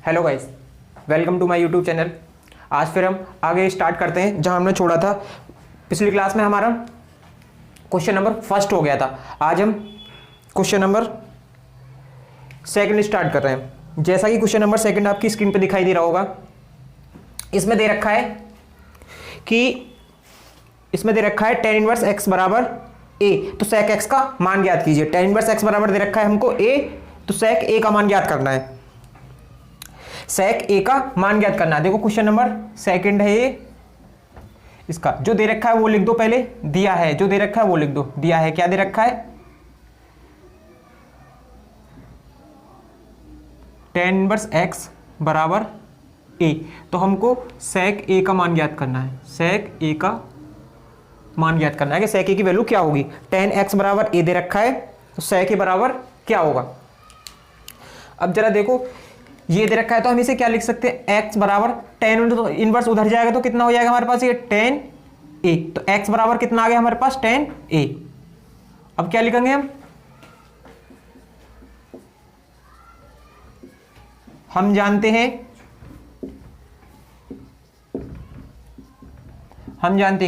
Hello guys, welcome to my YouTube channel. आज फिर हम आगे स्टार्ट करते हैं जहां हमने छोड़ा था। पिछली क्लास में हमारा क्वेश्चन नंबर फर्स्ट हो गया था। आज हम क्वेश्चन नंबर सेकंड स्टार्ट कर रहे हैं। जैसा कि क्वेश्चन नंबर सेकंड आपकी स्क्रीन पे दिखाई दे रहा होगा, इसमें दे रखा है tan इनवर्स x बराबर a। तो sec x का मान ज्ञात कीजिए। tan इनवर्स x बराबर दे रखा है हमको a, तो sec a का मान ज्ञात करना है। sec a का मान ज्ञात करना है। देखो क्वेश्चन नंबर सेकंड है ये। इसका जो दे रखा है वो लिख दो, पहले दिया है जो दे रखा है वो लिख दो। दिया है, क्या दे रखा है? tan इनवर्स x बराबर a। तो हमको sec a का मान ज्ञात करना है। sec a का मान ज्ञात करना है कि sec a की वैल्यू क्या होगी। tan x बराबर a दे रखा है, तो sec a बराबर क्या होगा। अब जरा देखो, ये दे रखा है तो हम इसे क्या लिख सकते हैं? x बराबर tan इनवर्स उधर जाएगा तो कितना हो जाएगा हमारे पास? ये tan a। तो x बराबर कितना आ गया हमारे पास? tan a। अब क्या लिखेंगे हम जानते हैं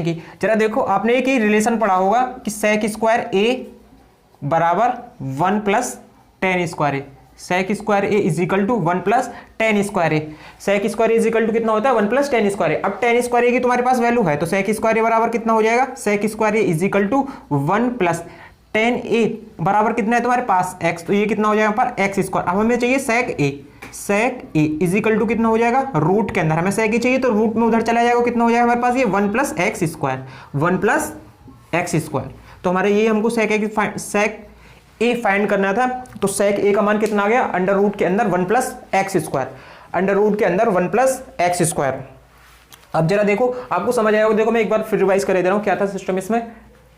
कि जरा देखो, आपने एक ही रिलेशन पढ़ा होगा कि sec स्क्वायर a बराबर 1 plus tan square a। sec square a is equal to 1 plus tan square a। sec square a is equal to कितना होता है? 1 प्लस tan स्क्वायर a। अब tan स्क्वायर a की तुम्हारे पास वैल्यू है, तो sec square a बराबर कितना हो जाएगा? sec square a is equal to 1 plus tan a बराबर कितना है तुम्हारे पास? x। तो ये कितना हो जाएगा पर x स्क्वायर। अब हमें चाहिए sec a। sec a is equal to कितना हो जाएगा? रूट के अंदर हमें sec a चाहिए, तो रूट में उधर चला जाएगा, कितना हो जाएगा हमारे पास? ये 1 plus X square. 1 plus X square. तो हमारे ये हमको sec a फाइंड करना था। तो sec a का मान कितना आ गया? अंडर रूट के अंदर 1 plus X square. Under root के अंदर 1 प्लस एक्स स्क्वायर। अब जरा देखो, आपको समझ आएगा। देखो मैं एक बार फिर रिवाइज कर दे रहा हूँ क्या था सिस्टम। इसमें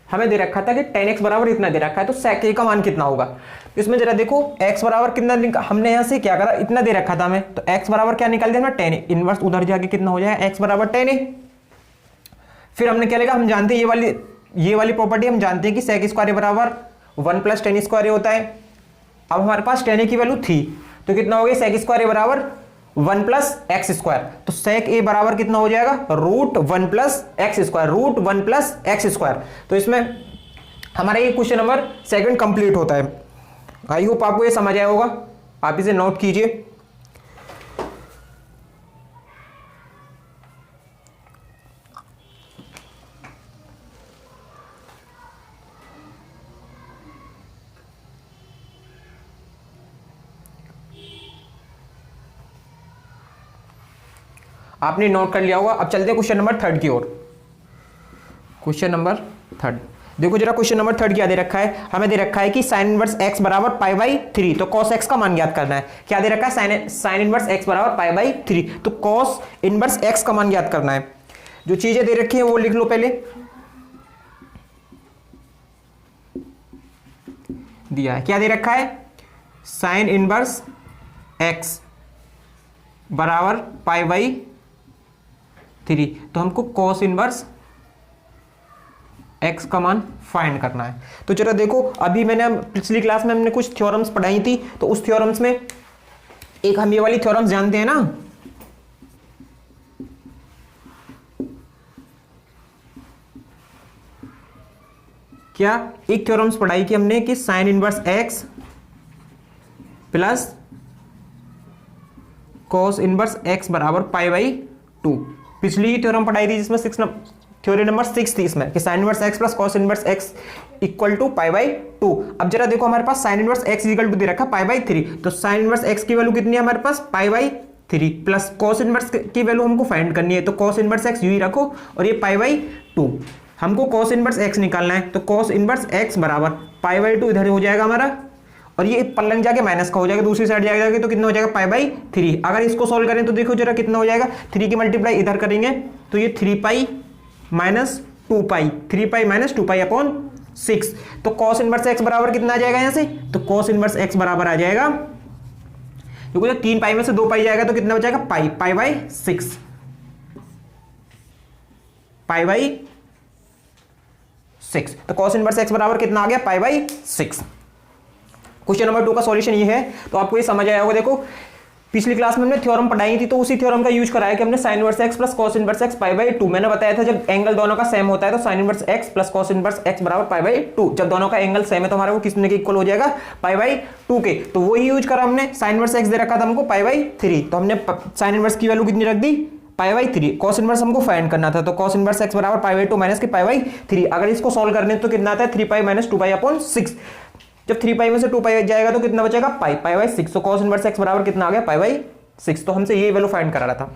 हमें दे रखा था कि tan x बराबर इतना दे रखा है, तो sec a का मान कितना होगा। इसमें जरा देखो, x बराबर कितना, हमने यहां से क्या करा, इतना दे रखा था हमें, तो x बराबर क्या निकाल दिया हमने? tan a। इनवर्स उधर जाके कितना हो जाएगा? x बराबर tan a। फिर हमने क्या लिखा, हम जानते हैं ये वाली प्रॉपर्टी हम जानते हैं कि sec स्क्वायर बराबर 1 प्लस tan स्क्वायर होता है। अब हमारे पास tan a की वैल्यू थी, तो कितना हो गया? sec स्क्वायर बराबर 1 प्लस एक्स स्क्वायर। तो sec a बराबर कितना हो जाएगा? Root 1 plus X square. Root 1 plus X square. तो इसमें हमारा ये क्वेश्चन नंबर सेकंड कंप्लीट होता है। आई होप आपको ये समझ आया होगा। आप इसे नोट कीजिए। आपने नोट कर लिया होगा। अब चलते हैं क्वेश्चन नंबर थर्ड की ओर। क्वेश्चन नंबर थर्ड देखो जरा, क्वेश्चन नंबर थर्ड क्या दे रखा है? हमें दे रखा है कि साइन इनवर्स x बराबर पाई बाई 3। तो cos x का मान ज्ञात करना है। क्या दे रखा है? साइन इनवर्स x बराबर पाई बाई 3। तो cos इनवर्स x का मान ज्ञात करना है। जो चीजें दे रखी है वो लिख लो पहले। दिया है, क्या दे रखा है? साइन इनवर्स x बराबर पाई बाई 3। तो हमको cos इनवर्स x का मान फाइंड करना है। तो जरा देखो, अभी मैंने पिछली क्लास में हमने कुछ थ्योरम्स पढ़ाई थी, तो उस थ्योरम्स में एक हम ये वाली थ्योरम्स जानते हैं ना, क्या एक थ्योरम्स पढ़ाई की हमने कि sine inverse x plus cos inverse x बराबर पाई बाई 2। पिछली ही थ्योरम पढ़ाई थी जिसमें थ्योरी नंबर 6 थी इसमें कि sine inverse x plus cos inverse x equal to pi by 2। अब जरा देखो, हमारे पास sine inverse x equal to दे रखा पाई बाई 3। तो साइन इनवर्स x की वैल्यू कितनी है हमारे पास? Pi by 3 plus cos inverse की वैल्यू हमको फाइंड करनी है। तो cos इनवर्स x यूं ही रखो, और ये पाई बाई 2। हमको cos इनवर्स x निकालना है, तो cos इनवर्स x बराबर पाई बाई 2 इधर हो जाएगा हमारा, और ये पलंग जाके माइनस का हो जाएगा, दूसरी साइड जाएगा तो कितना हो जाएगा? पाई बाई 3। अगर इसको सॉल्व करें तो देखो जरा कितना हो जाएगा। 3 की मल्टीप्लाई इधर करेंगे तो ये 3 पाई माइनस 2 पाई, 3 पाई माइनस 2 पाई अपॉन 6। तो cos इनवर्स x बराबर कितना आ जाएगा यहाँ से? तो cos इनवर्स x बराबर आ जाएगा, क्योंकि 3 पाई में से 2 पाई जाएगा तो कितना बचेगा? पाई, पाई बाई 6। Pi by 6। तो cos इनवर्स x बराबर कितना आ गया? Pi by 6। क्वेश्चन नंबर 2 का सॉल्यूशन ये है, तो आपको ये समझ आया होगा। देखो पिछली क्लास में हमने थ्योरम पढ़ाई थी, तो उसी थ्योरम का यूज कराया कि हमने sign inverse x plus cos inverse x pi by 2। मैंने बताया था जब एंगल दोनों का सेम होता है तो sine inverse x plus cos inverse x बराबर पाई बाई 2। जब दोनों का एंगल सेम है तो हमारा वो कितने के इक्वल हो जाएगा, पाई बाई 2 के। तो वही यूज करा हमने। साइन इनवर्स एक्स दे रखा था हमको पाई बाई 3, तो हमने साइन इनवर्स की वैल्यू कितनी रख दी, पाई बाई 3। कॉस इनवर्स हमको फाइंड करना था, तो कॉस इनवर्स एक्स बराबर पाई बाई 2 माइनस के पाई बाई 3। अगर इसको सॉल्व करने तो कितना आता है, 3 पाई माइनस 2 पाई अपॉन 6। जब 3 पाई में से 2 पाई जाएगा तो कितना बचेगा, पाई पाई बाई 6। तो कॉस इनवर्स एक्स बराबर कितना आ गया, पाई बाई 6। तो हमसे ये वैल्यू फाइंड करा रहा था।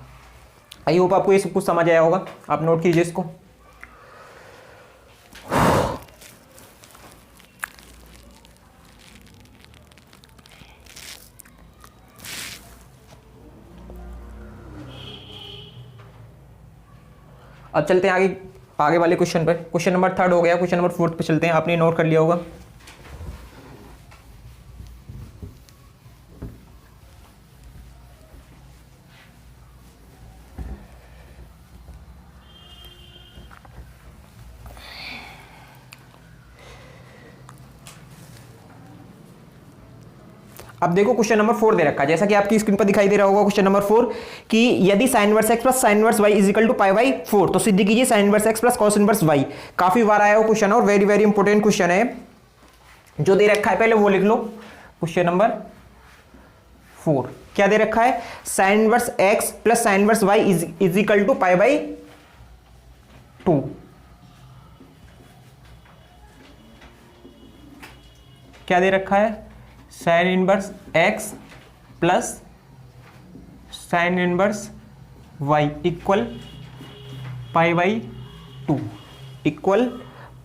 आई होप आपको ये सब कुछ समझ आया होगा, आप नोट कीजिए इसको। अब चलते हैं आगे वाले क्वेश्चन पर। क्वेश्चन नंबर 3 हो गया, क्वेश्चन नंबर 4 पे चलते हैं। आपने नोट कर लिया होगा। अब देखो क्वेश्चन नंबर 4 दे रखा है, जैसा कि आपकी स्क्रीन पर दिखाई दे रहा होगा। क्वेश्चन नंबर 4 कि यदि sine inverse x plus sine inverse Y is equal to pi by 4, तो सिद्ध कीजिए sine inverse x plus cos inverse Y. काफी बार आया हो क्वेश्चन और वेरी वेरी इंपॉर्टेंट क्वेश्चन है। जो दे रखा है पहले वो लिख लो। क्वेश्चन नंबर 4 क्या दे रखा है, sine inverse x plus sine inverse Y is equal to pi by 2। क्या दे रखा है, sine inverse x plus sine inverse Y equal pi by 2, equal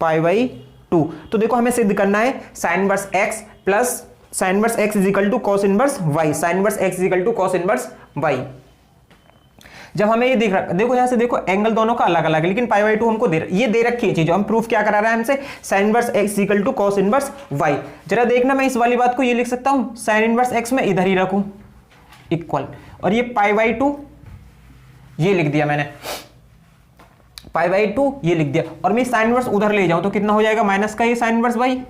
pi by 2। तो देखो हमें सिद्ध करना है sine inverse x plus sine inverse X is equal to cos inverse Y, sine inverse X is equal to cos inverse Y. जब हमें ये दिख रहा, देखो यहां से देखो एंगल दोनों का अलग अलग है, लेकिन पाई बाई 2 हमको ये दे रखी है चीज। हम प्रूफ क्या करा रहा है हमसे, sine inverse X equal to cos inverse Y. जरा देखना, मैं इस वाली बात को ये लिख सकता हूं, साइन इनवर्स एक्स में इधर ही रखूं इक्वल, और ये पाई बाई 2 ये लिख दिया मैंने, पाई बाई 2 ये लिख दिया, और मैं साइन इनवर्स उधर ले जाऊं तो कितना हो जाएगा, माइनस का ये sine inverse Y,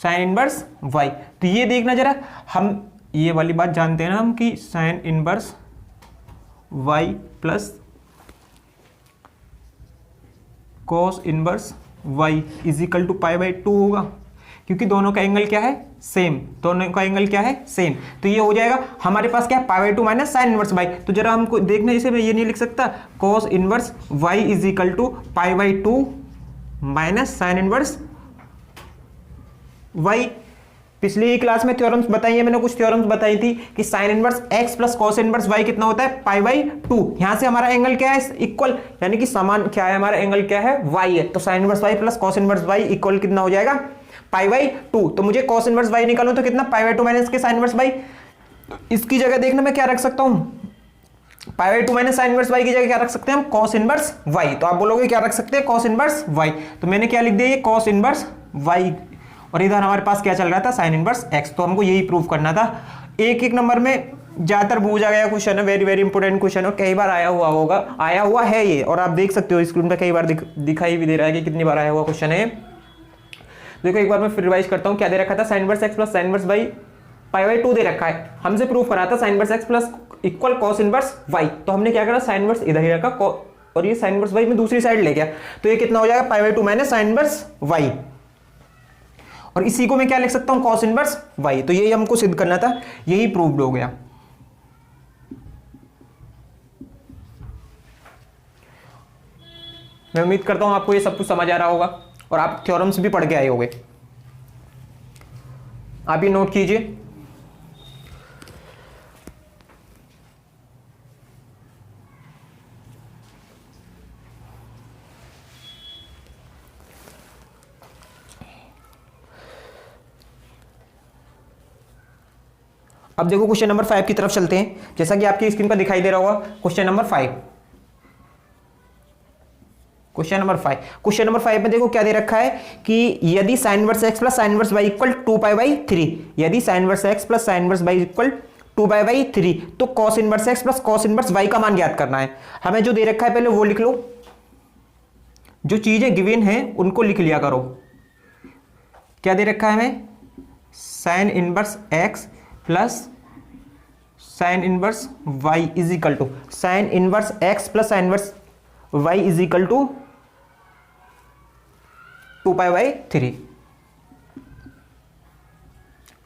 sine inverse Y. तो ये देखना जरा, हम ये वाली बात जानते हैं ना हम कि sine inverse y plus cos inverse y is equal to pi by 2 होगा, क्योंकि दोनों का एंगल क्या है, सेम। दोनों का एंगल क्या है, सेम। तो ये हो जाएगा हमारे पास क्या है, पाई by 2 minus sine inverse y। तो जरा हमको देखना, जैसे मैं ये नहीं लिख सकता, cos inverse y is equal to pi by 2 minus sine inverse y। पिछली ही क्लास में थ्योरम्स बताई है मैंने, कुछ थ्योरम्स बताई थी कि sine inverse x plus cos inverse y कितना होता है, पाई बाई 2। यहां से हमारा एंगल क्या है, इक्वल, यानी कि समान क्या है, हमारा एंगल क्या है, y है। तो sine inverse y plus cos inverse y equal कितना हो जाएगा, पाई बाई 2। तो मुझे कॉस इनवर्स y निकालूं तो कितना, पाई बाई 2 माइनस के साइन इनवर्स y। इसकी जगह देखना मैं क्या रख सकता हूं, पाई by 2 minus sine inverse y की जगह क्या रख सकते हैं हम, कॉस इनवर्स y। तो आप बोलोगे क्या रख सकते हैं, कॉस इनवर्स y। तो मैंने क्या लिख दिया, ये कॉस इनवर्स y, और इधर हमारे पास क्या चल रहा था, साइन इनवर्स x। तो हमको यही प्रूव करना था। एक एक नंबर में ज्यादातर पूछा गया क्वेश्चन है, वेरी वेरी इंपॉर्टेंट क्वेश्चन है, और कई बार आया हुआ है ये, और आप देख सकते हो स्क्रीन पे कई बार दिखाई भी दे रहा है कि कितनी बार आया हुआ क्वेश्चन है। देखो एक बार मैं फिर रिवाइज करता हूँ, क्या दे रखा था, sign inverse x plus sine inverse y pi by 2 दे रखा है। हमसे प्रूफ करा था sign inverse x plus equal cos inverse y। तो हमने क्या करा, साइन इनवर्स इधर ही रखा और ये साइन इनवर्स y में दूसरी साइड ले गया, तो ये कितना हो जाएगा, पाई by 2 minus sine inverse y। और इसी को मैं क्या लिख सकता हूं, कॉस इनवर्स y। तो यही हमको सिद्ध करना था, यही प्रूव्ड हो गया। मैं उम्मीद करता हूं आपको ये सब कुछ समझ आ रहा होगा, और आप थ्योरम्स भी पढ़ के आए होंगे। आप ये नोट कीजिए। अब देखो क्वेश्चन नंबर 5 की तरफ चलते हैं, जैसा कि आपकी स्क्रीन पर दिखाई दे रहा होगा। क्वेश्चन नंबर 5, क्वेश्चन नंबर 5 में देखो क्या दे रखा है कि यदि sine inverse x plus sine inverse y equal 2 pi by 3, यदि sine inverse x plus sine inverse y equal 2 pi by 3, तो cos inverse x plus cos inverse y का मान ज्ञात करना है। हमें जो दे रखा है पहले वो लिख लो, जो चीजें गिवन है उनको लिख लिया करो। क्या दे रखा है हमें, sine inverse x plus sine inverse Y is equal to sine inverse x plus sine inverse Y is equal to 2π/3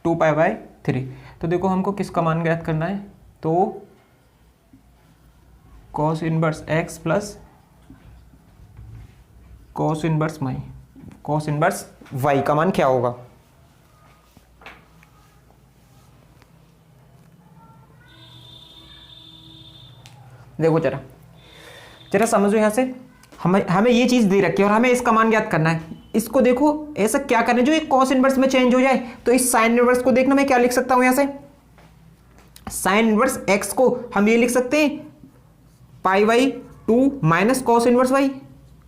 2π/3। तो देखो हमको किसका मान ज्ञात करना है, तो cos inverse x plus cos inverse y का मान क्या होगा। देखो जरा समझो, यहां से हमें ये चीज दे रखी है और हमें इसका मान ज्ञात करना है। इसको देखो ऐसा क्या करना है जो एक cos इनवर्स में चेंज हो जाए, तो इस साइन इनवर्स को देखना मैं क्या लिख सकता हूं, यहां से साइन इनवर्स x को हम ये लिख सकते हैं π/2 minus cos inverse y,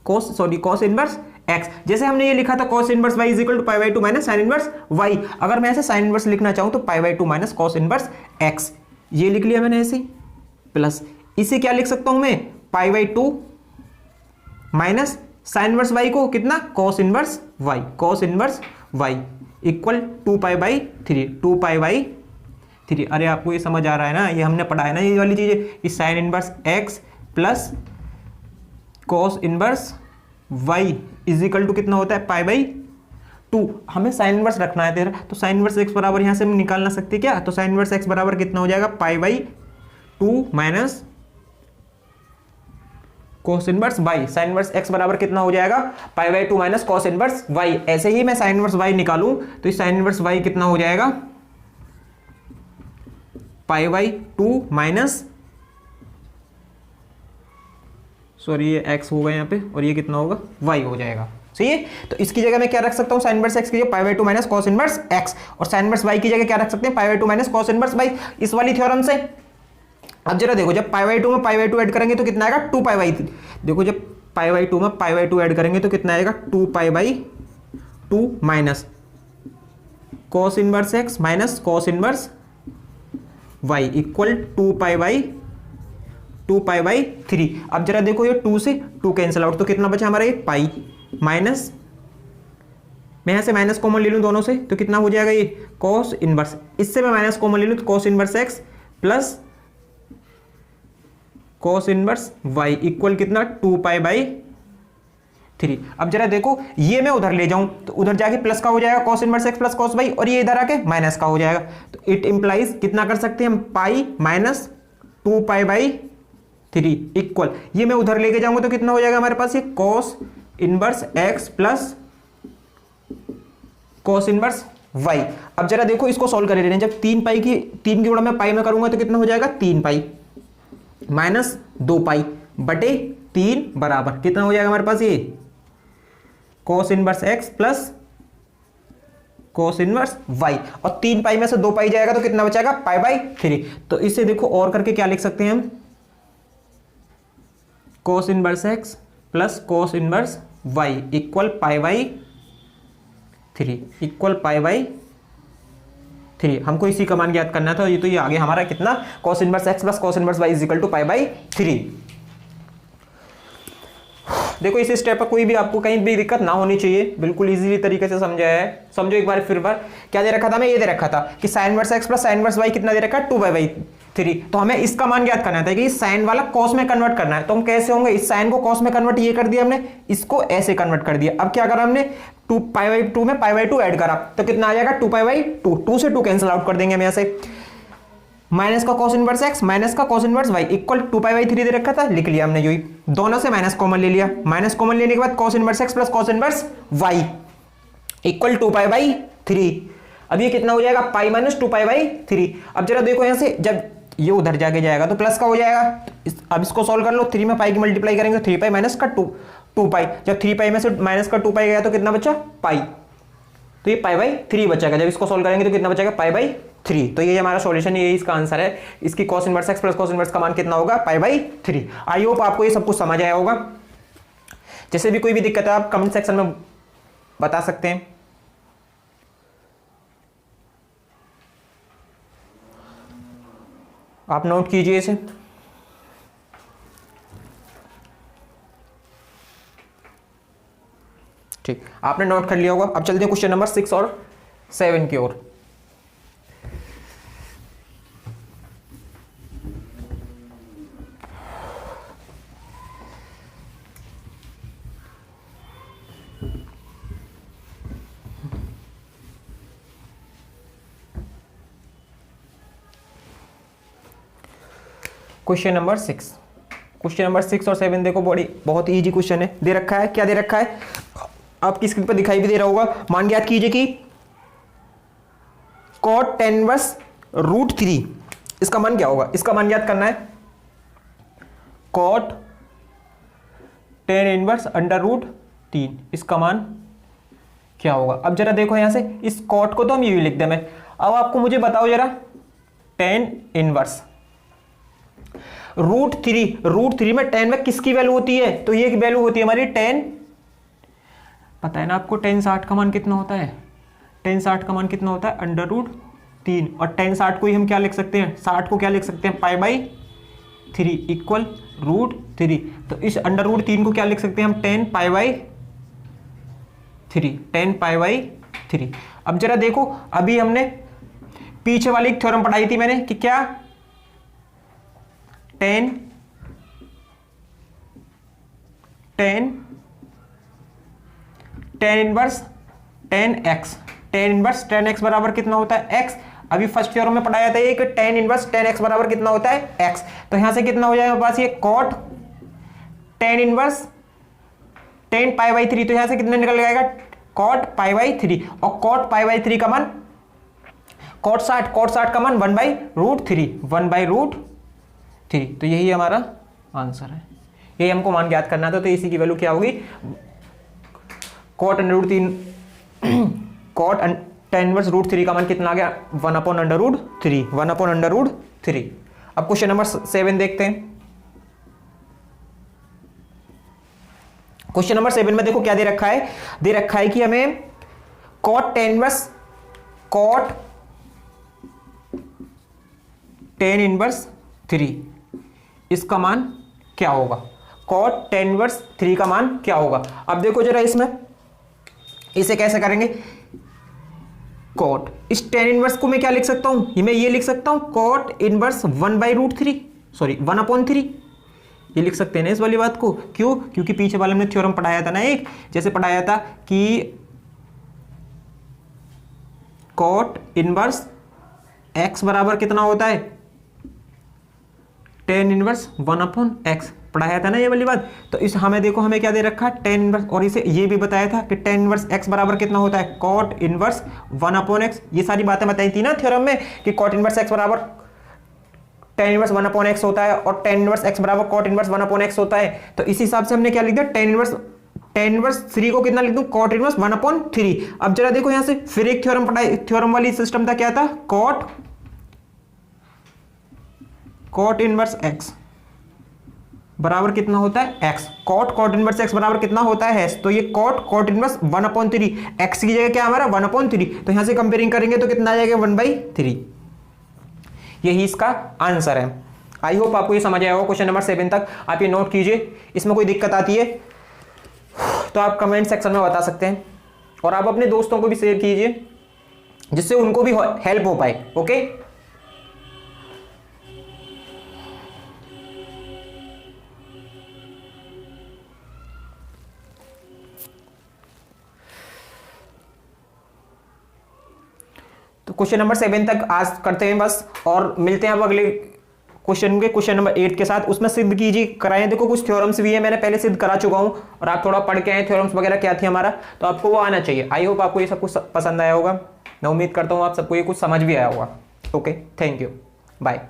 cos inverse x। जैसे हमने ये लिखा था cos inverse y is equal to π/2 minus sine inverse y, अगर मैं ऐसे साइन इनवर्स लिखना चाहूं तो π/2 माइनस cos इनवर्स x, ये लिख लिया मैंने ऐसे, प्लस इसे क्या लिख सकता हूं मैं π/2 माइनस साइन इनवर्स y को कितना cos इनवर्स y इक्वल 2π/3। अरे आपको ये समझ आ रहा है ना, ये हमने पढ़ा है ना ये वाली चीजें, इस sine inverse x plus cos inverse y is equal to कितना होता है π/2। हमें साइन इनवर्स रखना है तेरा, तो साइन इनवर्स x बराबर यहां से हम निकाल ना सकते क्या, तो साइन इनवर्स x बराबर कितना हो जाएगा π/2 minus cos inverse y। Sine inverse x बराबर कितना हो जाएगा π/2 माइनस cos इनवर्स y। ऐसे ही मैं साइन इनवर्स y निकालूं तो इस साइन इनवर्स y कितना हो जाएगा π/2 माइनस, सॉरी ये x होगा यहाँ पे और ये कितना होगा y हो जाएगा, सही है। तो इसकी जगह मैं क्या रख सकता हूँ, साइन इनवर्स x की जगह π/2 माइनस cos इनवर्स x, और साइन इनवर्स y की जगह क्या रख सकते हैं π/2 माइनस cos इनवर्स y, इस वाली थ्योरम से। अब जरा देखो जब π/2 में π/2 ऐड करेंगे तो कितना आएगा 2π/3। देखो जब π/2 में π/2 ऐड करेंगे तो कितना आएगा 2π/2 minus cos inverse x minus cos inverse y equal 2π/3। अब जरा देखो ये 2 से 2 कैंसिल आउट, तो कितना बचा हमारा ये पाई माइनस, मैं यहां से माइनस कॉमन ले लूं दोनों से तो कितना हो जाएगा ये cos इनवर्स, इससे मैं माइनस कॉमन ले लूं तो cos inverse x plus cos inverse y equal कितना 2π/3। अब जरा देखो ये मैं उधर ले जाऊं तो उधर जाके प्लस का हो जाएगा cos inverse x plus cos y, और ये इधर आके माइनस का हो जाएगा, तो इट इंप्लाइज कितना कर सकते हैं हम पाई माइनस 2π/3 इक्वल, ये मैं उधर लेके जाऊंगा तो कितना हो जाएगा हमारे पास ये cos inverse x plus cos inverse y। अब जरा देखो इसको सॉल्व कर रहे हैं, जब 3 की गुणा मैं पाई में करूंगा तो कितना हो जाएगा 3π माइनस 2π/3 बराबर कितना हो जाएगा हमारे पास ये cos inverse x plus cos inverse y, और 3π में से 2π जाएगा तो कितना बचेगा π/3। तो इसे देखो और करके क्या लिख सकते हैं हम cos inverse x plus cos inverse y equal π/3 हमको इसी का मान ज्ञात करना था। ये तो ये आगे हमारा कितना cos inverse x plus cos inverse y is equal to π/3। देखो इस स्टेप पर कोई भी आपको कहीं भी दिक्कत ना होनी चाहिए, बिल्कुल इजीली तरीके से समझा है। समझो एक बार फिर क्या दे रखा था, मैं ये दे रखा था कि sine inverse x plus sine inverse y कितना दे रखा है 2π/3, तो हमें इसका मान ज्ञात करना था कि साइन वाला cos में कन्वर्ट करना है। तो हम कैसे होंगे, इस साइन को cos में कन्वर्ट ये कर दिया हमने, इसको ऐसे कन्वर्ट कर दिया। अब क्या करा हमने 2π/2 में π/2 ऐड करा तो कितना आ जाएगा 2π/2, 2 से 2 कैंसिल आउट कर देंगे हम यहाँ से, माइनस का cos इनवर्स x माइनस का cos इनवर्स y इक्वल 2π/3 दे रखा था, लिख लिया हमने, जो ही दोनों से माइनस कॉमन ले लिया, माइनस कॉमन लेने के बाद cos inverse x plus cos inverse y equal 2π/3। अब ये कितना हो जाएगा पाई माइनस 2π/3। अब जरा देखो यहाँ से जब ये उधर जाके जाएगा तो प्लस का हो जाएगा, अब इसको सॉल्व कर लो, 3 में पाई की मल्टीप्लाई करेंगे तो 3π माइनस का 2π, जब 3π में से माइनस का 2π गया तो कितना बचा पाई, तो ये π/3 बचेगा। जब इसको सॉल्व करेंगे तो कितना बचेगा π/3। तो ये हमारा सॉल्यूशन, ये इसका आंसर है। इसकी cos inverse x plus cos inverse का मान कितना होगा π/3। आई होप आपको ये सब कुछ समझ आया होगा। जैसे भी कोई भी दिक्कत है आप कमेंट सेक्शन में बता सकते हैं। आप नोट कीजिए इसे। ठीक, आपने नोट कर लिया होगा। अब चलते हैं क्वेश्चन नंबर 6 और 7 की ओर। Question number 6। क्वेश्चन नंबर 6 और 7 देखो, बहुत इजी क्वेश्चन है। दे रखा है, क्या दे रखा है आपकी स्क्रीन पर दिखाई भी दे रहा होगा। मान ज्ञात कीजिए कि cot tan इनवर्स √3, इसका मान क्या होगा, इसका मान ज्ञात करना है। cot tan इनवर्स √3, इसका मान क्या होगा। अब जरा देखो यहां से, इस cot को तो हम यूं लिख दें। अब आपको मुझे बताओ जरा, tan इनवर्स √3 में tan में किसकी वैल्यू होती है, तो ये वैल्यू होती है हमारी tan, पता है ना आपको tan 60 का मान कितना होता है, tan 60 का मान कितना होता है √3, और tan 60 को ही हम क्या लिख सकते हैं, 60 को क्या लिख सकते हैं π/3 इक्वल √3। तो इस √3 को क्या लिख सकते हैं हम, tan π/3। अब जरा देखो, अभी हमने पीछे वाली एक थ्योरम पढ़ाई थी मैंने कि क्या, tan इनवर्स tan x बराबर कितना होता है x। अभी फर्स्ट थ्योरम में पढ़ाया था ये कि tan इनवर्स tan x बराबर कितना होता है x। तो यहां से कितना हो जाएगा पास, ये cot tan इनवर्स tan π/3, तो यहां से कितना निकल जाएगा cot π/3, और cot π/3 का मान cot 60 का मान 1/√3। तो यही हमारा आंसर है, यही हमको मान ज्ञात करना था। तो इसी की वैल्यू क्या होगी, cot tan इनवर्स √3 का मान कितना आ गया, 1/√3। अब क्वेश्चन नंबर 7 देखते हैं। क्वेश्चन नंबर 7 में देखो क्या दे रखा है कि हमें cot tan इनवर्स 3, इसका मान क्या होगा, cot tan इनवर्स 3 का मान क्या होगा। अब देखो जरा इसमें, इसे कैसे करेंगे, cot, इस tan इनवर्स को मैं क्या लिख सकता हूं, मैं ये लिख सकता हूं cot इनवर्स 1/√3, ये लिख सकते हैं ना इस वाली बात को। क्यों, क्योंकि पीछे वाले हमने थ्योरम पढ़ाया था ना, एक जैसे पढ़ाया था कि cot इनवर्स x बराबर कितना होता है, tan इनवर्स 1/x, पढ़ाया था ना ये वाली बात। तो इस हमें देखो, हमें क्या दे रखा है tan इनवर्स, और इसे ये भी बताया था कि tan इनवर्स x बराबर कितना होता है cot इनवर्स 1/x। ये सारी बातें बताई थी ना थ्योरम में कि cot इनवर्स x बराबर tan इनवर्स 1/x होता है, और tan इनवर्स x बराबर cot इनवर्स 1/x होता है। तो इस हिसाब से हमने क्या लिख दिया, tan इनवर्स 3 को कितना लिख दूं, cot इनवर्स 1/3। अब जरा देखो यहां से फिर एक थ्योरम पढ़ाई, थ्योरम वाली सिस्टम था, क्या था, cot इनवर्स x बराबर कितना होता है x, cot इनवर्स x बराबर कितना होता है तो ये cot इनवर्स 1/3, x की जगह क्या हमारा 1/3, तो यहां से कंपेयरिंग करेंगे तो कितना आ जाएगा 1/3। यही इसका आंसर है। आई होप आपको ये समझ आया होगा क्वेश्चन नंबर 7 तक। आप ये नोट कीजिए, इसमें कोई दिक्कत आती है तो आप कमेंट सेक्शन में बता सकते हैं, और आप अपने दोस्तों को भी शेयर कीजिए जिससे उनको भी हेल्प हो पाए। ओके, तो क्वेश्चन नंबर 7 तक आज करते हैं बस, और मिलते हैं अब अगले क्वेश्चन नंबर 8 के साथ। उसमें सिद्ध कीजिए कराएं। देखो कुछ थ्योरम्स भी है, मैंने पहले सिद्ध करा चुका हूं, और आप थोड़ा पढ़ के आए थ्योरम्स वगैरह क्या थी हमारा, तो आपको वो आना चाहिए। आई होप आपको ये सब कुछ पसंद आया होगा। मैं उम्मीद करता हूँ आप सबको ये कुछ समझ भी आया होगा। Okay, thank you, bye.